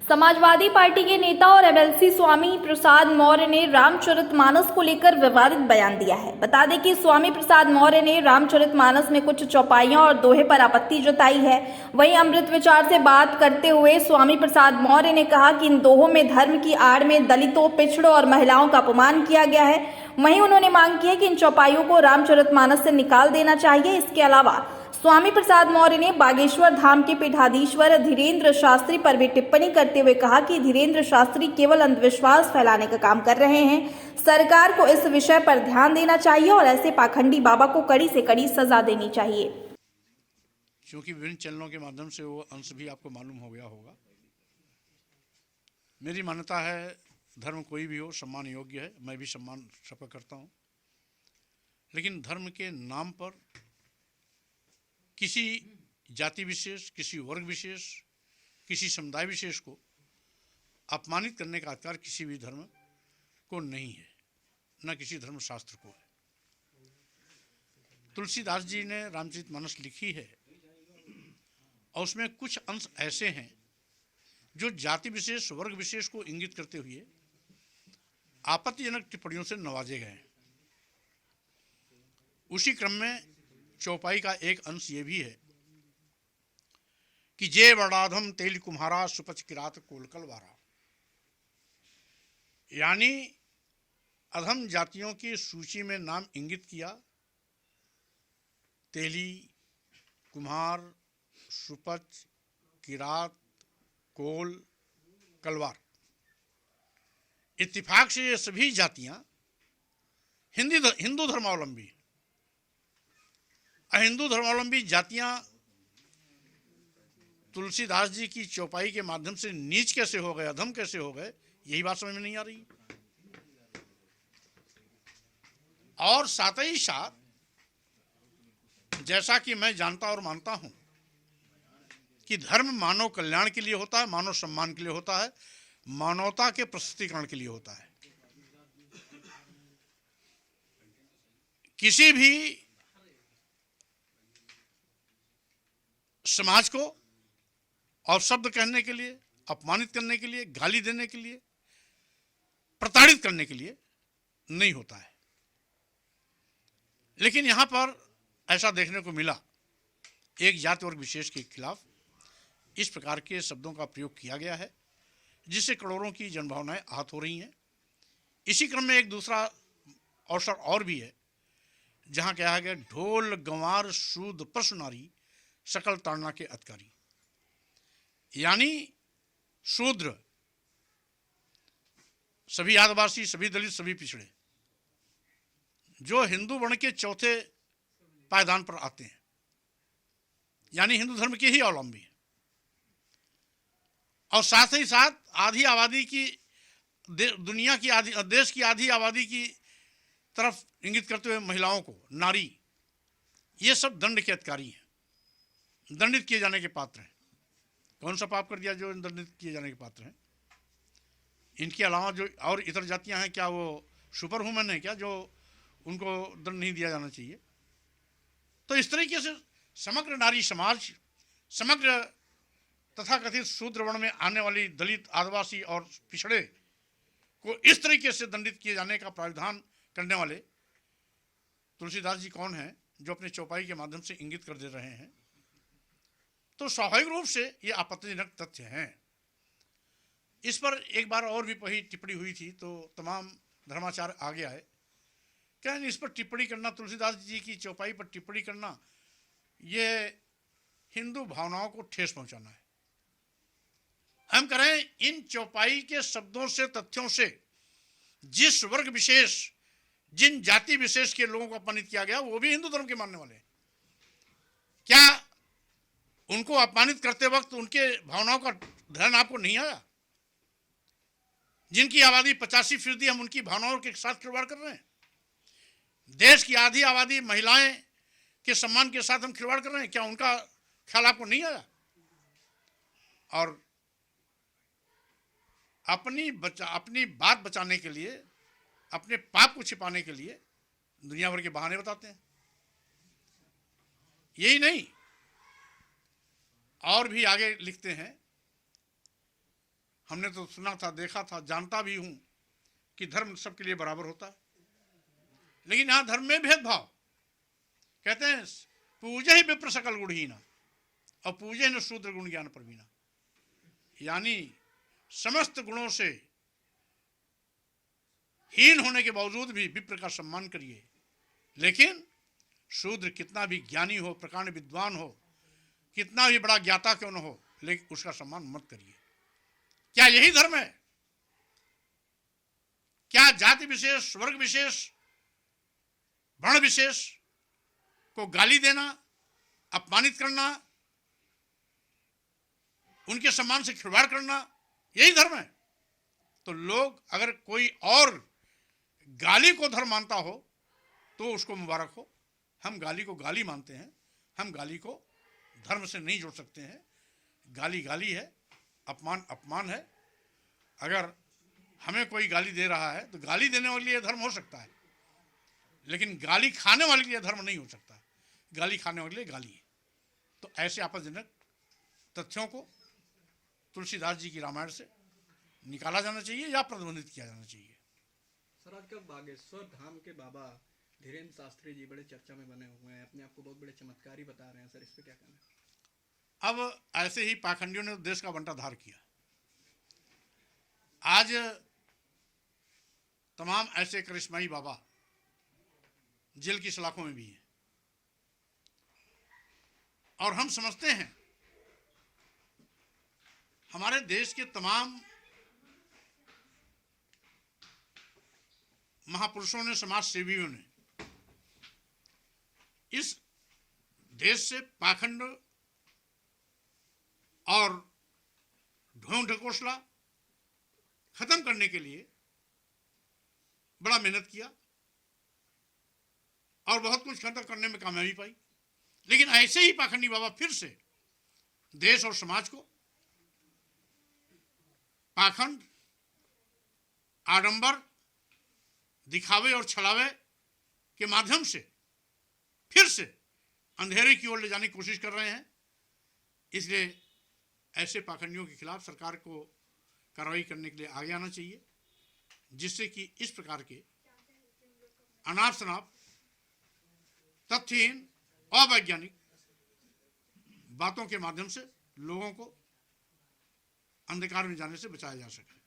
Samajwadi party के नेता और एमएलसी स्वामी प्रसाद मौर्य ने रामचरितमानस को लेकर विवादित बयान दिया है। बता दें कि स्वामी प्रसाद मौर्य ने रामचरितमानस में कुछ चौपाइयां और दोहे पर आपत्ति जताई है। वहीं अमृत विचार से बात करते हुए स्वामी प्रसाद मौर्य ने कहा कि इन दोहों में धर्म की आड़ में दलितों, पिछड़ों और महिलाओं का अपमान किया गया है। वहीं उन्होंने मांग की है कि इन चौपाइयों को रामचरितमानस से निकाल देना चाहिए। इसके अलावा स्वामी प्रसाद मौर्य ने बागेश्वर धाम के पीठाधीश्वर धीरेन्द्र शास्त्री पर भी टिप्पणी करते हुए कहा कि धीरेन्द्र शास्त्री केवल अंधविश्वास फैलाने का काम कर रहे हैं। सरकार को इस विषय पर ध्यान देना चाहिए और ऐसे पाखंडी बाबा को कड़ी से कड़ी सजा देनी चाहिए। क्योंकि विभिन्न चैनलों के माध्यम से वो अंश भी आपको मालूम हो गया होगा। मेरी मान्यता है धर्म कोई भी हो सम्मान योग्य है, मैं भी सम्मान सबका करता हूँ, लेकिन धर्म के नाम पर किसी जाति विशेष, किसी वर्ग विशेष, किसी समुदाय विशेष को अपमानित करने का अधिकार किसी भी धर्म को नहीं है, न किसी धर्म शास्त्र को है। तुलसीदास जी ने रामचरितमानस लिखी है और उसमें कुछ अंश ऐसे हैं जो जाति विशेष, वर्ग विशेष को इंगित करते हुए आपत्तिजनक टिप्पणियों से नवाजे गए। उसी क्रम में चौपाई का एक अंश ये भी है कि जे वर्णाधम तेल कुम्हारा सुपच किरात कोलकल वारा, यानी अधम जातियों की सूची में नाम इंगित किया तेली, कुम्हार, सुपच, किरात, कोल, कलवार। इत्तेफाक से ये सभी जातियां हिंदू धर्मावलंबी, हिंदू धर्मावलंबी जातियां तुलसीदास जी की चौपाई के माध्यम से नीच कैसे हो गए, अधम कैसे हो गए, यही बात समझ में नहीं आ रही। और साथ ही साथ जैसा कि मैं जानता और मानता हूं कि धर्म मानव कल्याण के लिए होता है, मानव सम्मान के लिए होता है, मानवता के प्रस्तुतिकरण के लिए होता है। किसी भी समाज को और शब्द कहने के लिए, अपमानित करने के लिए, गाली देने के लिए, प्रताड़ित करने के लिए नहीं होता है। लेकिन यहां पर ऐसा देखने को मिला, एक जाति वर्ग विशेष के खिलाफ इस प्रकार के शब्दों का प्रयोग किया गया है जिससे करोड़ों की जनभावनाएं आहत हो रही हैं। इसी क्रम में एक दूसरा अवसर और भी है जहां कहा गया ढोल गंवार शूद्र पशु नारी सकल ताड़ना के अधिकारी, यानी शूद्र सभी आदिवासी, सभी दलित, सभी पिछड़े जो हिंदू वर्ण के चौथे पायदान पर आते हैं, यानी हिंदू धर्म के ही अवलंबी है, और साथ ही साथ आधी आबादी की दुनिया की आधी, देश की आधी आबादी की तरफ इंगित करते हुए महिलाओं को, नारी, ये सब दंड के अधिकारी हैं, दंडित किए जाने के पात्र हैं। कौन सा पाप कर दिया जो दंडित किए जाने के पात्र हैं? इनके अलावा जो और इतर जातियां हैं, क्या वो सुपर ह्यूमन है क्या जो उनको दंड नहीं दिया जाना चाहिए? तो इस तरीके से समग्र नारी समाज, समग्र तथाकथित शूद्र वर्ण में आने वाली दलित, आदिवासी और पिछड़े को इस तरीके से दंडित किए जाने का प्रावधान करने वाले तुलसीदास जी कौन हैं जो अपने चौपाई के माध्यम से इंगित कर दे रहे हैं? तो स्वाभाविक रूप से ये आपत्तिजनक तथ्य हैं। इस पर एक बार और भी वही टिप्पणी हुई थी तो तमाम धर्माचार्य आगे आए, क्या इस पर टिप्पणी करना, तुलसीदास जी की चौपाई पर टिप्पणी करना, ये हिंदू भावनाओं को ठेस पहुंचाना है। हम करें इन चौपाई के शब्दों से, तथ्यों से जिस वर्ग विशेष, जिन जाति विशेष के लोगों को अपमानित किया गया वो भी हिंदू धर्म के मानने वाले हैं, क्या उनको अपमानित करते वक्त उनके भावनाओं का ध्यान आपको नहीं आया? जिनकी आबादी 85% हम उनकी भावनाओं के साथ खिलवाड़ कर रहे हैं। देश की आधी आबादी महिलाएं के सम्मान के साथ हम खिलवाड़ कर रहे हैं, क्या उनका ख्याल आपको नहीं आया? और अपनी बात बचाने के लिए, अपने पाप को छिपाने के लिए दुनिया भर के बहाने बताते हैं। यही नहीं, और भी आगे लिखते हैं हमने तो सुना था, देखा था, जानता भी हूं कि धर्म सबके लिए बराबर होता है, लेकिन यहां धर्म में भेदभाव। कहते हैं पूजे ही विप्र सकल गुणहीना और पूजे न शूद्र गुण ज्ञान प्रवीणा, यानी समस्त गुणों से हीन होने के बावजूद भी विप्र का सम्मान करिए, लेकिन शूद्र कितना भी ज्ञानी हो, प्रकांड विद्वान हो, कितना भी बड़ा ज्ञाता क्यों न हो, लेकिन उसका सम्मान मत करिए। क्या यही धर्म है? क्या जाति विशेष, वर्ग विशेष, वर्ण विशेष को गाली देना, अपमानित करना, उनके सम्मान से खिलवाड़ करना, यही धर्म है? तो लोग अगर कोई और गाली को धर्म मानता हो तो उसको मुबारक हो। हम गाली को गाली मानते हैं, हम गाली को धर्म से नहीं जोड़ सकते हैं। गाली गाली है, अपमान अपमान है। अगर हमें कोई गाली दे रहा है तो गाली देने वाले लिए धर्म हो सकता है, लेकिन गाली खाने वाले के लिए धर्म नहीं हो सकता। गाली खाने वाले लिए गाली है। तो ऐसे आपत्तिजनक तथ्यों को तुलसीदास जी की रामायण से निकाला जाना चाहिए या प्रतिबंधित किया जाना चाहिए। सर, आजकल बागेश्वर धाम के बाबा धीरेन्द्र शास्त्री जी बड़े चर्चा में बने हुए हैं, अपने आप को बहुत बड़े चमत्कारी बता रहे हैं। सर, इस पे क्या कहना है? अब ऐसे ही पाखंडियों ने देश का बंटाधार किया। आज तमाम ऐसे करिश्माई बाबा जेल की सलाखों में भी हैं, और हम समझते हैं हमारे देश के तमाम महापुरुषों ने, समाज सेवियों ने इस देश से पाखंड और ढोंग ढकोसला खत्म करने के लिए बड़ा मेहनत किया और बहुत कुछ खत्म करने में कामयाबी पाई। लेकिन ऐसे ही पाखंडी बाबा फिर से देश और समाज को पाखंड, आडंबर, दिखावे और छलावे के माध्यम से फिर से अंधेरे की ओर ले जाने की कोशिश कर रहे हैं। इसलिए ऐसे पाखंडियों के खिलाफ सरकार को कार्रवाई करने के लिए आगे आना चाहिए, जिससे कि इस प्रकार के अनाप शनाप, तथ्यहीन, अवैज्ञानिक बातों के माध्यम से लोगों को अंधकार में जाने से बचाया जा सके।